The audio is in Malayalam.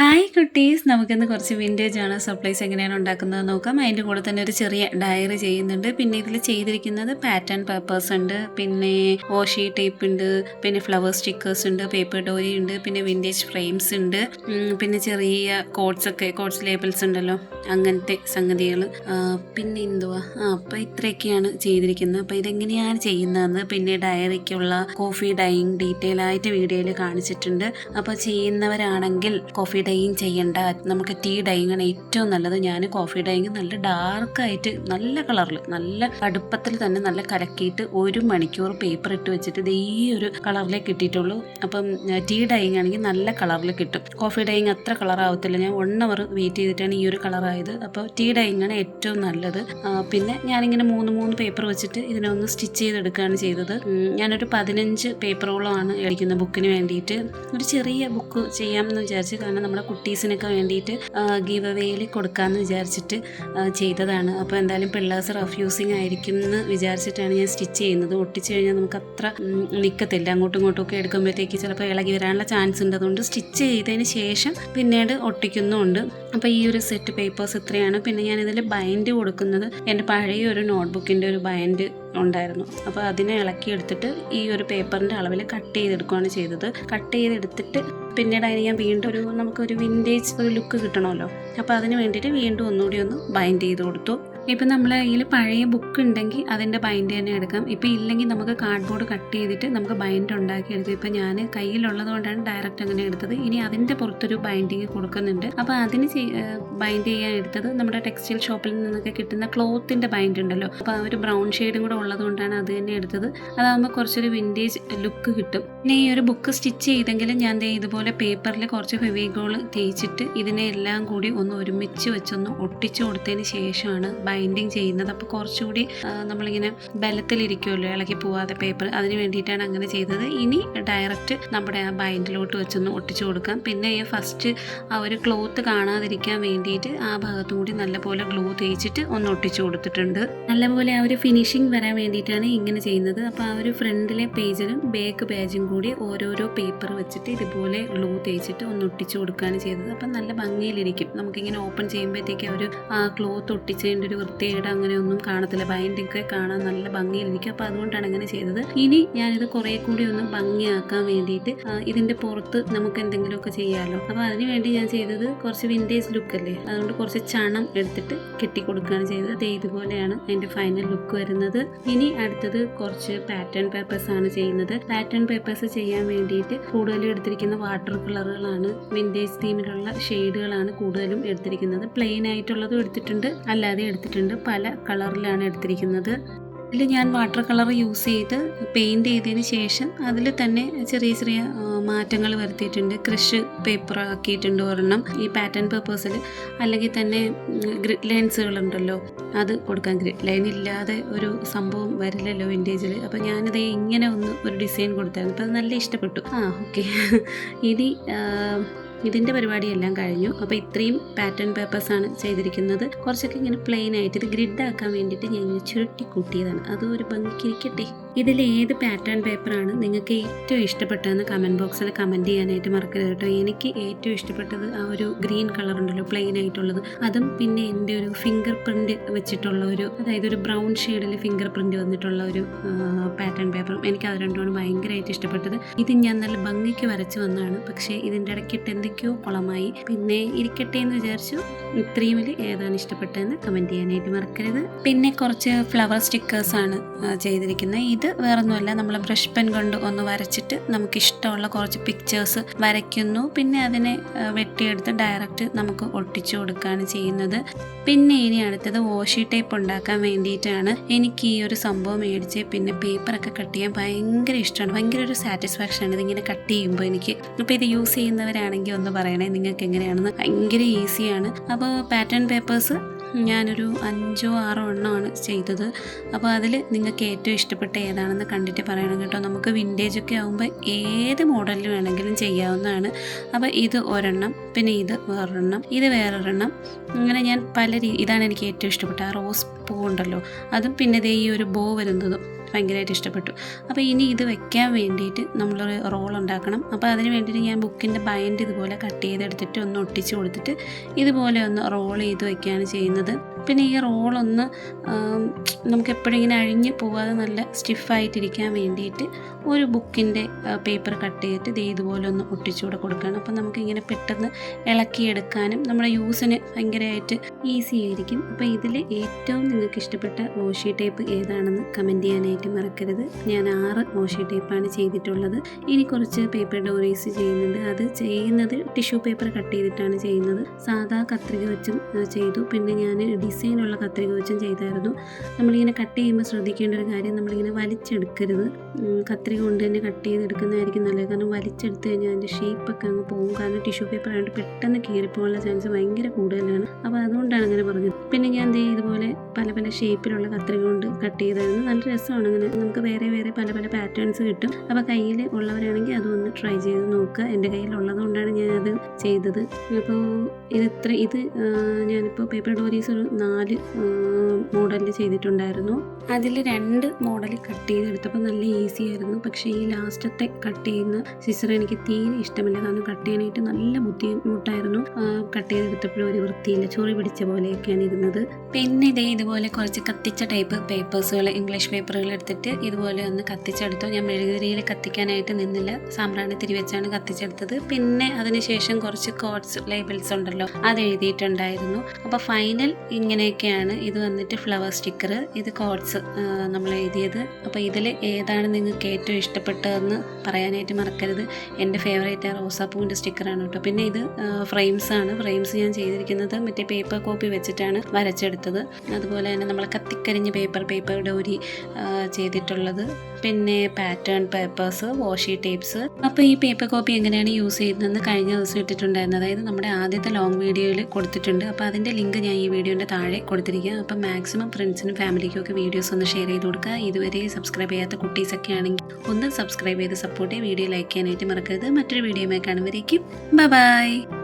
ഹായ് കുട്ടീസ്, നമുക്കിന്ന് കുറച്ച് വിൻറ്റേജ് ആണ് സപ്ലൈസ് എങ്ങനെയാണ് ഉണ്ടാക്കുന്നത് നോക്കാം. അതിൻ്റെ കൂടെ തന്നെ ഒരു ചെറിയ ഡയറി ചെയ്യുന്നുണ്ട്. പിന്നെ ഇതിൽ ചെയ്തിരിക്കുന്നത് പാറ്റേൺ പേപ്പേഴ്സ് ഉണ്ട്, പിന്നെ വാഷി ടേപ്പ് ഉണ്ട്, പിന്നെ ഫ്ലവർ സ്റ്റിക്കേഴ്സ് ഉണ്ട്, പേപ്പർ ഡോരി ഉണ്ട്, പിന്നെ വിൻറ്റേജ് ഫ്രെയിംസ് ഉണ്ട്, പിന്നെ ചെറിയ കോഡ്സ് ലേബിൾസ് ഉണ്ടല്ലോ, അങ്ങനത്തെ സംഗതികൾ. പിന്നെ എന്തുവാ അപ്പോൾ ഇത്രയൊക്കെയാണ് ചെയ്തിരിക്കുന്നത്. അപ്പോൾ ഇതെങ്ങനെയാണ് ചെയ്യുന്നതെന്ന് പിന്നെ ഡയറിക്കുള്ള കോഫി ഡൈയിങ് ഡീറ്റെയിൽ ആയിട്ട് വീഡിയോയിൽ കാണിച്ചിട്ടുണ്ട്. അപ്പോൾ ചെയ്യുന്നവരാണെങ്കിൽ കോഫി ഡൈയിങ് ചെയ്യണ്ട, നമുക്ക് ടീ ഡൈയിങ് ആണ് ഏറ്റവും നല്ലത്. ഞാൻ കോഫി ഡൈയിങ് നല്ല ഡാർക്കായിട്ട് നല്ല കളറിൽ നല്ല കടുപ്പത്തിൽ തന്നെ നല്ല കലക്കിയിട്ട് 1 മണിക്കൂർ പേപ്പർ ഇട്ട് വെച്ചിട്ട് ഇത് ഈ ഒരു കളറിലേക്ക് കിട്ടിയിട്ടുള്ളൂ. അപ്പം ടീ ഡൈയിങ് ആണെങ്കിൽ നല്ല കളറിൽ കിട്ടും. കോഫി ഡൈയിങ് അത്ര കളറാവത്തില്ല. ഞാൻ 1 അവർ വെയിറ്റ് ചെയ്തിട്ടാണ് ഈ ഒരു കളറായത്. അപ്പോൾ ടീ ഡൈയിങ് ആണ് ഏറ്റവും നല്ലത്. പിന്നെ ഞാനിങ്ങനെ 3 പേപ്പർ വെച്ചിട്ട് ഇതിനൊന്ന് സ്റ്റിച്ച് ചെയ്തെടുക്കുകയാണ് ചെയ്തത്. ഞാനൊരു 15 പേപ്പറോളമാണ് അടിക്കുന്ന ബുക്കിന് വേണ്ടിയിട്ട്. ഒരു ചെറിയ ബുക്ക് ചെയ്യാമെന്ന് വിചാരിച്ചു, കാരണം നമ്മുടെ കുട്ടീസിനൊക്കെ വേണ്ടിയിട്ട് ഗീവ് അവേയിൽ കൊടുക്കാമെന്ന് വിചാരിച്ചിട്ട് ചെയ്തതാണ്. അപ്പോൾ എന്തായാലും പിള്ളേഴ്സ് റഫ് യൂസിങ് ആയിരിക്കും എന്ന് വിചാരിച്ചിട്ടാണ് ഞാൻ സ്റ്റിച്ച് ചെയ്യുന്നത്. ഒട്ടിച്ച് കഴിഞ്ഞാൽ നമുക്ക് അത്ര നിൽക്കത്തില്ല, അങ്ങോട്ടും ഇങ്ങോട്ടും ഒക്കെ എടുക്കുമ്പോഴത്തേക്ക് ചിലപ്പോൾ ഇളകി വരാനുള്ള ചാൻസ് ഉണ്ട്. അതുകൊണ്ട് സ്റ്റിച്ച് ചെയ്തതിന് ശേഷം പിന്നീട് ഒട്ടിക്കുന്നുമുണ്ട്. അപ്പോൾ ഈ ഒരു സെറ്റ് പേപ്പേഴ്സ് ഇത്രയാണ്. പിന്നെ ഞാനിതിൽ ബൈൻഡ് കൊടുക്കുന്നത് എൻ്റെ പഴയ ഒരു നോട്ട്ബുക്കിൻ്റെ ഒരു ബൈൻഡ് ഉണ്ടായിരുന്നു. അപ്പോൾ അതിനെ ഇളക്കിയെടുത്തിട്ട് ഈ ഒരു പേപ്പറിൻ്റെ അളവിൽ കട്ട് ചെയ്തെടുക്കുകയാണ് ചെയ്തത്. കട്ട് ചെയ്തെടുത്തിട്ട് പിന്നീട് അതിന് ഞാൻ വീണ്ടും നമുക്കൊരു വിൻറ്റേജ് ഒരു ലുക്ക് കിട്ടണമല്ലോ, അപ്പോൾ അതിന് വേണ്ടിയിട്ട് വീണ്ടും ഒന്നുകൂടി ഒന്ന് ബൈൻഡ് ചെയ്ത് കൊടുത്തു. ഇപ്പം നമ്മളെ കയ്യിൽ പഴയ ബുക്ക് ഉണ്ടെങ്കിൽ അതിൻ്റെ ബൈൻഡ് തന്നെ എടുക്കാം. ഇപ്പം ഇല്ലെങ്കിൽ നമുക്ക് കാർഡ്ബോർഡ് കട്ട് ചെയ്തിട്ട് നമുക്ക് ബൈൻഡ് ഉണ്ടാക്കി എടുക്കാം. ഇപ്പം ഞാൻ കയ്യിലുള്ളത് കൊണ്ടാണ് ഡയറക്റ്റ് അങ്ങനെ എടുത്തത്. ഇനി അതിൻ്റെ പുറത്തൊരു ബൈൻഡിങ് കൊടുക്കുന്നുണ്ട്. അപ്പോൾ അതിന് ബൈൻഡ് ചെയ്യാൻ എടുത്തത് നമ്മുടെ ടെക്സ്റ്റൈൽ ഷോപ്പിൽ നിന്നൊക്കെ കിട്ടുന്ന ക്ലോത്തിൻ്റെ ബൈൻഡ് ഉണ്ടല്ലോ, അപ്പോൾ ആ ഒരു ബ്രൗൺ ഷെയ്ഡും കൂടെ ഉള്ളത് കൊണ്ടാണ് അത് തന്നെ എടുത്തത്. അതാകുമ്പോൾ കുറച്ചൊരു വിൻറ്റേജ് ലുക്ക് കിട്ടും. പിന്നെ ഈ ഒരു ബുക്ക് സ്റ്റിച്ച് ചെയ്തെങ്കിലും ഞാൻ ഇതുപോലെ പേപ്പറിൽ കുറച്ച് ഫെവിക്കോൾ തേച്ചിട്ട് ഇതിനെ എല്ലാം കൂടി ഒന്ന് ഒരുമിച്ച് വെച്ചൊന്ന് ഒട്ടിച്ചു കൊടുത്തതിന് ശേഷമാണ് ബൈൻഡിങ് ചെയ്യുന്നത്. അപ്പോൾ കുറച്ചുകൂടി നമ്മളിങ്ങനെ ബലത്തിലിരിക്കുമല്ലോ, ഇളകി പോവാതെ പേപ്പർ, അതിന് വേണ്ടിയിട്ടാണ് അങ്ങനെ ചെയ്തത്. ഇനി ഡയറക്റ്റ് നമ്മുടെ ആ ബൈൻഡിലോട്ട് വെച്ചൊന്ന് ഒട്ടിച്ചു കൊടുക്കാം. പിന്നെ ഫസ്റ്റ് ആ ഒരു ക്ലോത്ത് കാണാതിരിക്കാൻ വേണ്ടിയിട്ട് ആ ഭാഗത്തും കൂടി നല്ലപോലെ ഗ്ലൂ തേച്ചിട്ട് ഒന്ന് ഒട്ടിച്ചു കൊടുത്തിട്ടുണ്ട്. നല്ലപോലെ ആ ഒരു ഫിനിഷിങ് വരാൻ വേണ്ടിയിട്ടാണ് ഇങ്ങനെ ചെയ്യുന്നത്. അപ്പോൾ ആ ഒരു ഫ്രണ്ടിലെ പേജിലും ബാക്ക് പേജും കൂടി ഓരോരോ പേപ്പർ വെച്ചിട്ട് ഇതുപോലെ ഗ്ലൂ തേച്ചിട്ട് ഒന്ന് ഒട്ടിച്ചു കൊടുക്കുകയാണ് ചെയ്തത്. അപ്പം നല്ല ഭംഗിയിലിരിക്കും. നമുക്കിങ്ങനെ ഓപ്പൺ ചെയ്യുമ്പോഴത്തേക്ക് ഒരു ക്ലോത്ത് ഒട്ടിച്ചതിൻ്റെ ഒരു വൃത്തികേട് അങ്ങനെയൊന്നും കാണത്തില്ല, ബൈൻഡിങ്ങൊക്കെ കാണാൻ നല്ല ഭംഗിയിലിരിക്കും. അപ്പോൾ അതുകൊണ്ടാണ് അങ്ങനെ ചെയ്തത്. ഇനി ഞാനിത് കുറേ കൂടി ഒന്ന് ഭംഗിയാക്കാൻ വേണ്ടിയിട്ട് ഇതിൻ്റെ പുറത്ത് നമുക്ക് എന്തെങ്കിലുമൊക്കെ ചെയ്യാമല്ലോ, അപ്പോൾ അതിന് വേണ്ടി ഞാൻ ചെയ്തത് കുറച്ച് വിൻറ്റേജ് ലുക്കല്ലേ, അതുകൊണ്ട് കുറച്ച് ചണം എടുത്തിട്ട് കെട്ടി കൊടുക്കുകയാണ് ചെയ്തത്. അതേ ഇതുപോലെയാണ് അതിൻ്റെ ഫൈനൽ ലുക്ക് വരുന്നത്. ഇനി അടുത്തത് കുറച്ച് പാറ്റേൺ പേപ്പേഴ്സ് ആണ് ചെയ്യുന്നത്. പാറ്റേൺ പേപ്പേഴ്സ് ചെയ്യാൻ വേണ്ടിയിട്ട് കൂടുതലും എടുത്തിരിക്കുന്ന വാട്ടർ കളറുകളാണ്, വിൻറ്റേജ് തീമിലുള്ള ഷെയ്ഡുകളാണ് കൂടുതലും എടുത്തിരിക്കുന്നത്. പ്ലെയിൻ ആയിട്ടുള്ളതും എടുത്തിട്ടുണ്ട്, അല്ലാതെ എടുത്തിട്ടുണ്ട്. പല കളറിലാണ് എടുത്തിരിക്കുന്നത്. ഇതിൽ ഞാൻ വാട്ടർ കളർ യൂസ് ചെയ്ത് പെയിൻറ് ചെയ്തതിന് ശേഷം അതിൽ തന്നെ ചെറിയ ചെറിയ മാറ്റങ്ങൾ വരുത്തിയിട്ടുണ്ട്. ക്രഷ് പേപ്പർ ആക്കിയിട്ടുണ്ട് ഒരെണ്ണം ഈ പാറ്റേൺ പേപ്പേഴ്സിൽ. അല്ലെങ്കിൽ തന്നെ ഗ്രിഡ് ലൈൻസുകളുണ്ടല്ലോ, അത് കൊടുക്കാൻ. ഗ്രിഡ് ലൈൻ ഇല്ലാതെ ഒരു സംഭവം വരില്ലല്ലോ വിൻറ്റേജിൽ. അപ്പോൾ ഞാനിത് ഇങ്ങനെ ഒരു ഡിസൈൻ കൊടുത്തായിരുന്നു. അപ്പോൾ അത് നല്ല ഇഷ്ടപ്പെട്ടു. ഓക്കെ, ഇനി ഇതിൻ്റെ പരിപാടിയെല്ലാം കഴിഞ്ഞു. അപ്പോൾ ഇത്രയും പാറ്റേൺ പേപ്പേഴ്സാണ് ചെയ്തിരിക്കുന്നത്. കുറച്ചൊക്കെ ഇങ്ങനെ പ്ലെയിൻ ആയിട്ട് ഇത് ഗ്രിഡ് ആക്കാൻ വേണ്ടിയിട്ട് ഞാൻ ഇങ്ങനെ ചുരുട്ടി കൂട്ടിയതാണ്. അത് ഒരു ഭംഗിക്കിരിക്കട്ടെ. ഇതിൽ ഏത് പാറ്റേൺ പേപ്പറാണ് നിങ്ങൾക്ക് ഏറ്റവും ഇഷ്ടപ്പെട്ടതെന്ന് കമൻറ്റ് ബോക്സിൽ കമൻറ്റ് ചെയ്യാനായിട്ട് മറക്കരുത് കേട്ടോ. എനിക്ക് ഏറ്റവും ഇഷ്ടപ്പെട്ടത് ആ ഒരു ഗ്രീൻ കളർ ഉണ്ടല്ലോ, പ്ലെയിൻ ആയിട്ടുള്ളത്, അതും പിന്നെ എൻ്റെ ഒരു ഫിംഗർ പ്രിൻറ്റ് വെച്ചിട്ടുള്ള അതായത് ഒരു ബ്രൗൺ ഷെയ്ഡിൽ ഫിംഗർ പ്രിൻറ്റ് വന്നിട്ടുള്ള ഒരു പാറ്റേൺ പേപ്പറും എനിക്ക് അത് രണ്ടുമാണ് ഭയങ്കരമായിട്ട് ഇഷ്ടപ്പെട്ടത്. ഇത് ഞാൻ നല്ല ഭംഗിക്ക് വരച്ച് വന്നതാണ്, പക്ഷേ ഇതിൻ്റെ ഇടയ്ക്കിട്ട് എന്തൊക്കെയോ കുളമായി. പിന്നെ ഇരിക്കട്ടെ എന്ന് വിചാരിച്ചു. ഇത്രയും ഏതാണ് ഇഷ്ടപ്പെട്ടതെന്ന് കമൻറ്റ് ചെയ്യാനായിട്ട് മറക്കരുത്. പിന്നെ കുറച്ച് ഫ്ലവർ സ്റ്റിക്കേഴ്സാണ് ചെയ്തിരിക്കുന്നത്. ഇത് വേറൊന്നുമല്ല, നമ്മൾ ബ്രഷ് പെൻ കൊണ്ട് ഒന്ന് വരച്ചിട്ട് നമുക്കിഷ്ടമുള്ള കുറച്ച് പിക്ചേഴ്സ് വരയ്ക്കുന്നു. പിന്നെ അതിനെ വെട്ടിയെടുത്ത് ഡയറക്റ്റ് നമുക്ക് ഒട്ടിച്ചു കൊടുക്കുകയാണ് ചെയ്യുന്നത്. പിന്നെ ഇനി അടുത്തത് വാഷി ടേപ്പ് ഉണ്ടാക്കാൻ വേണ്ടിയിട്ടാണ്. എനിക്ക് ഈ ഒരു സംഭവം മേടിച്ച് പിന്നെ പേപ്പറൊക്കെ കട്ട് ചെയ്യാൻ ഭയങ്കര ഇഷ്ടമാണ്. ഭയങ്കര ഒരു സാറ്റിസ്ഫാക്ഷനാണ് ഇതിങ്ങനെ കട്ട് ചെയ്യുമ്പോൾ എനിക്ക്. അപ്പോൾ ഇത് യൂസ് ചെയ്യുന്നവരാണെങ്കിൽ ഒന്ന് പറയണേ നിങ്ങൾക്ക് എങ്ങനെയാണെന്ന്. ഭയങ്കര ഈസിയാണ്. അപ്പോൾ പാറ്റേൺ പേപ്പേഴ്സ് ഞാനൊരു 5-6 എണ്ണമാണ് ചെയ്തത്. അപ്പോൾ അതിൽ നിങ്ങൾക്ക് ഏറ്റവും ഇഷ്ടപ്പെട്ട ഏതാണെന്ന് കണ്ടിട്ട് പറയണം കേട്ടോ. നമുക്ക് വിൻറ്റേജൊക്കെ ആകുമ്പോൾ ഏത് മോഡലിൽ വേണമെങ്കിലും ചെയ്യാവുന്നതാണ്. അപ്പോൾ ഇത് ഒരെണ്ണം, പിന്നെ ഇത് വേറൊരെണ്ണം, ഇത് വേറൊരെണ്ണം, അങ്ങനെ ഞാൻ ഇതാണ് എനിക്ക് ഏറ്റവും ഇഷ്ടപ്പെട്ട ആ റോസ് പൂ ഉണ്ടല്ലോ അതും, പിന്നെ ഈ ഒരു ബോ വരുന്നതും ഭയങ്കരമായിട്ട് ഇഷ്ടപ്പെട്ടു. അപ്പോൾ ഇനി ഇത് വെക്കാൻ വേണ്ടിയിട്ട് നമ്മളൊരു റോൾ ഉണ്ടാക്കണം. അപ്പോൾ അതിന് വേണ്ടിയിട്ട് ഞാൻ ബുക്കിൻ്റെ ബൈൻഡ് ഇതുപോലെ കട്ട് ചെയ്തെടുത്തിട്ട് ഒന്ന് ഒട്ടിച്ച് കൊടുത്തിട്ട് ഇതുപോലെ ഒന്ന് റോൾ ചെയ്ത് വയ്ക്കുകയാണ് ചെയ്യുന്നത്. പിന്നെ ഈ റോളൊന്ന് നമുക്ക് എപ്പോഴും ഇങ്ങനെ അഴിഞ്ഞ് പോകാതെ നല്ല സ്റ്റിഫായിട്ടിരിക്കാൻ വേണ്ടിയിട്ട് ഒരു ബുക്കിൻ്റെ പേപ്പർ കട്ട് ചെയ്തിട്ട് ഇത് ഇതുപോലെ ഒന്ന് ഒട്ടിച്ചുകൂടെ കൊടുക്കണം. അപ്പം നമുക്കിങ്ങനെ പെട്ടെന്ന് ഇളക്കിയെടുക്കാനും നമ്മുടെ യൂസിന് ഭയങ്കരമായിട്ട് ഈസി ആയിരിക്കും. അപ്പോൾ ഇതിൽ ഏറ്റവും നിങ്ങൾക്ക് ഇഷ്ടപ്പെട്ട വാഷി ടേപ്പ് ഏതാണെന്ന് കമൻറ്റ് ചെയ്യാനായിട്ട് മറക്കരുത്. ഞാൻ 6 വാഷി ടേപ്പാണ് ചെയ്തിട്ടുള്ളത്. ഇനി കുറച്ച് പേപ്പർ ഡോറീസ് ചെയ്യുന്നുണ്ട്. അത് ചെയ്യുന്നത് ടിഷ്യൂ പേപ്പർ കട്ട് ചെയ്തിട്ടാണ് ചെയ്യുന്നത്. സാധാ കത്രിക വെച്ചും ചെയ്തു. പിന്നെ ഞാൻ ഡിസൈനുള്ള കത്രിക വെച്ചും ചെയ്തായിരുന്നു. നമ്മളിങ്ങനെ കട്ട് ചെയ്യുമ്പോൾ ശ്രദ്ധിക്കേണ്ട ഒരു കാര്യം, നമ്മളിങ്ങനെ വലിച്ചെടുക്കരുത്. കത്രിക കൊണ്ട് തന്നെ കട്ട് ചെയ്തെടുക്കുന്നതായിരിക്കും നല്ലത്. കാരണം വലിച്ചെടുത്ത് കഴിഞ്ഞാൽ അതിൻ്റെ ഷേപ്പൊക്കെ അങ്ങ് പോകും. കാരണം ടിഷ്യൂ പേപ്പർ ആയതുകൊണ്ട് പെട്ടെന്ന് കീറിപ്പോകാനുള്ള ചാൻസ് ഭയങ്കര കൂടുതലാണ്. അപ്പോൾ അതുകൊണ്ടാണ് അങ്ങനെ പറഞ്ഞത്. പിന്നെ ഞാൻ ഇതുപോലെ പല പല ഷേപ്പിലുള്ള കത്രിക കൊണ്ട് കട്ട് ചെയ്തായിരുന്നു. നല്ല രസമാണ്. അങ്ങനെ നമുക്ക് വേറെ വേറെ പല പല പാറ്റേൺസ് കിട്ടും. അപ്പോൾ കയ്യിൽ ഉള്ളവരാണെങ്കിൽ അതൊന്ന് ട്രൈ ചെയ്ത് നോക്കുക. എൻ്റെ കയ്യിലുള്ളത് കൊണ്ടാണ് ഞാനത് ചെയ്തത്. അപ്പോൾ ഇത് ഞാനിപ്പോൾ പേപ്പർ ഡോറീസ് ഒരു 4 മോഡലിൽ ചെയ്തിട്ടുണ്ടായിരുന്നു. അതിൽ 2 മോഡൽ കട്ട് ചെയ്തെടുത്തപ്പോൾ നല്ല ഈസി ആയിരുന്നു. പക്ഷേ ഈ ലാസ്റ്റത്തെ കട്ട് ചെയ്യുന്ന സിസർ എനിക്ക് തീരെ ഇഷ്ടമില്ല. കാരണം കട്ട് ചെയ്യാനായിട്ട് നല്ല ബുദ്ധിമുട്ടായിരുന്നു. കട്ട് ചെയ്തെടുത്തപ്പോഴും ഒരു വൃത്തിയില്ല, ചൊറി പിടിച്ച പോലെയൊക്കെയാണ് ഇരുന്നത്. പിന്നെ ഇതുപോലെ കുറച്ച് കത്തിച്ച ടൈപ്പ് പേപ്പേഴ്സുകൾ, ഇംഗ്ലീഷ് പേപ്പറുകൾ എടുത്തിട്ട് ഇതുപോലെ ഒന്ന് കത്തിച്ചെടുത്തു. ഞാൻ മെഴുകുതിരിയിൽ കത്തിക്കാനായിട്ട് നിന്നില്ല, സാമ്പ്രാണി തിരി വെച്ചാണ് കത്തിച്ചെടുത്തത്. പിന്നെ അതിനുശേഷം കുറച്ച് കോഡ്സ് ലേബിൾസ് ഉണ്ടല്ലോ, അത് എഴുതിയിട്ടുണ്ടായിരുന്നു. അപ്പോൾ ഫൈനൽ ഇങ്ങനെയൊക്കെയാണ്. ഇത് വന്നിട്ട് ഫ്ലവർ സ്റ്റിക്കർ, ഇത് കോഡ്സ് നമ്മൾ എഴുതിയത്. അപ്പോൾ ഇതിൽ ഏതാണ് നിങ്ങൾക്ക് ഏറ്റവും ഇഷ്ടപ്പെട്ടതെന്ന് പറയാനായിട്ട് മറക്കരുത്. എൻ്റെ ഫേവറേറ്റ് റോസാപ്പൂവിൻ്റെ സ്റ്റിക്കറാണ് കേട്ടോ. പിന്നെ ഇത് ഫ്രെയിംസ് ആണ്. ഫ്രെയിംസ് ഞാൻ ചെയ്തിരിക്കുന്നത് മറ്റേ പേപ്പർ കോപ്പി വെച്ചിട്ടാണ് വരച്ചെടുത്തത്. അതുപോലെ തന്നെ നമ്മൾ കത്തിക്കരിഞ്ഞ പേപ്പർ ഡോരി ചെയ്തിട്ടുള്ളത്. പിന്നെ പാറ്റേൺ പേപ്പേഴ്സ്, വാഷി ടേപ്സ്. അപ്പോൾ ഈ പേപ്പർ കോപ്പി എങ്ങനെയാണ് യൂസ് ചെയ്യുന്നതെന്ന് കഴിഞ്ഞ ദിവസം ഇട്ടിട്ടുണ്ടായിരുന്നു. അതായത് നമ്മുടെ ആദ്യത്തെ ലോങ് വീഡിയോയിൽ കൊടുത്തിട്ടുണ്ട്. അപ്പോൾ അതിൻ്റെ ലിങ്ക് ഞാൻ ഈ വീഡിയോൻ്റെ താഴെ കൊടുത്തിരിക്കുക. അപ്പം മാക്സിമം ഫ്രണ്ട്സിനും ഫാമിലിക്കും ഒക്കെ വീഡിയോസ് ഒന്ന് ഷെയർ ചെയ്ത് കൊടുക്കുക. ഇതുവരെ സബ്സ്ക്രൈബ് ചെയ്യാത്ത കുട്ടീസൊക്കെ ആണെങ്കിൽ ഒന്ന് സബ്സ്ക്രൈബ് ചെയ്ത് സപ്പോർട്ട് ചെയ്യുക. വീഡിയോ ലൈക്ക് ചെയ്യാനായിട്ട് മറക്കരുത്. മറ്റൊരു വീഡിയോയുമായി കാണുമ്പോഴേക്കും ബൈ.